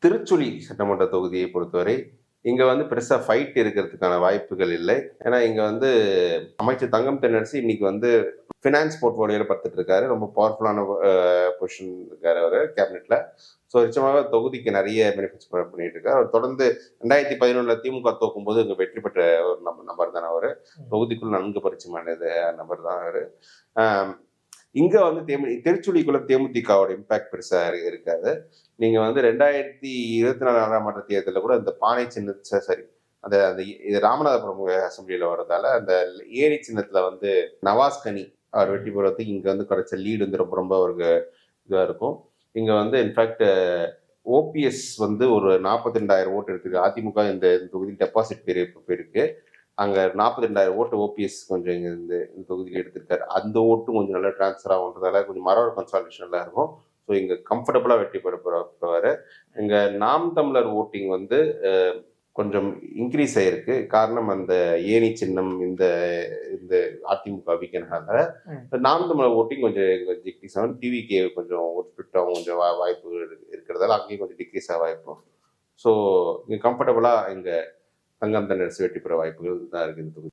திருச்சுழி சட்டமன்ற தொகுதியை பொறுத்தவரை இங்க வந்து பெருசா ஃபைட் இருக்கிறதுக்கான வாய்ப்புகள் இல்லை. ஏன்னா இங்க வந்து அமைச்சர் தங்கம் தென்னரசு இன்னைக்கு வந்து ஃபினான்ஸ் போர்ட்ஃபோலியோல பார்த்துட்டு இருக்காரு. ரொம்ப பவர்ஃபுல்லான பொசிஷன் இருக்காரு அவரு கேபினெட்ல. ஸோ நிச்சயமாக தொகுதிக்கு நிறைய பெனிஃபிட்ஸ் பண்ணிட்டு இருக்காரு. அவர் தொடர்ந்து 2011 திமுக தோக்கும்போது இங்க வெற்றி பெற்ற ஒரு நபர் தானே அவரு. தொகுதிக்குள் நன்கு பரிச்சயமானது நபர் தான் அவரு. இங்க வந்து திருச்சுழிக்குள்ள தேமுதிகவோட இம்பாக்ட் பெருசா இருக்காது. நீங்க வந்து 2024 தேர்தலில் கூட அந்த பானை சின்ன சரி அந்த அந்த ராமநாதபுரம் அசம்பிளியில வர்றதால அந்த ஏரி சின்னத்துல வந்து நவாஸ் கனி அவர் வெற்றி பெறுவதற்கு இங்க வந்து கிடைச்ச லீடு வந்து ரொம்ப ரொம்ப அவருக்கு இதுவா இருக்கும். இங்க வந்து இன்ஃபேக்ட் ஓபிஎஸ் வந்து ஒரு 42,000 ஓட்டு எடுத்திருக்கு. அதிமுக இந்த தொகுதியில் டெபாசிட் போயிருக்கு. அங்க 42,000 ஓட்டு ஓபிஎஸ் கொஞ்சம் இந்த தொகுதியில் எடுத்திருக்காரு. அந்த ஓட்டும் கொஞ்சம் நல்லா டிரான்ஸ்ஃபர் ஆகுன்றதால கொஞ்சம் மரவர் கன்சாலிடேஷன் நல்லா இருக்கும். ஸோ இங்க கம்ஃபர்டபுளா வெற்றி பெறுவாரு. இங்க நாம் தமிழர் ஓட்டிங் வந்து கொஞ்சம் இன்க்ரீஸ் ஆயிருக்கு. காரணம் அந்த ஏணி சின்னம் இந்த இந்த அதிமுக வீக்கனால நாம் தமிழர் ஓட்டிங் கொஞ்சம் டிக்ரீஸ் ஆகும். டிவிக்கு கொஞ்சம் ஸ்பிரிட்டாகவும் கொஞ்சம் வாய்ப்பு இருக்கிறதால அங்கேயும் கொஞ்சம் டிக்ரீஸ் ஆக வாய்ப்பும். ஸோ இங்க கம்ஃபர்டபுளா இங்க தங்கம் தென்னரசு வெற்றி பெற வாய்ப்புகள் தான் இருக்கு இந்த தொகுதி.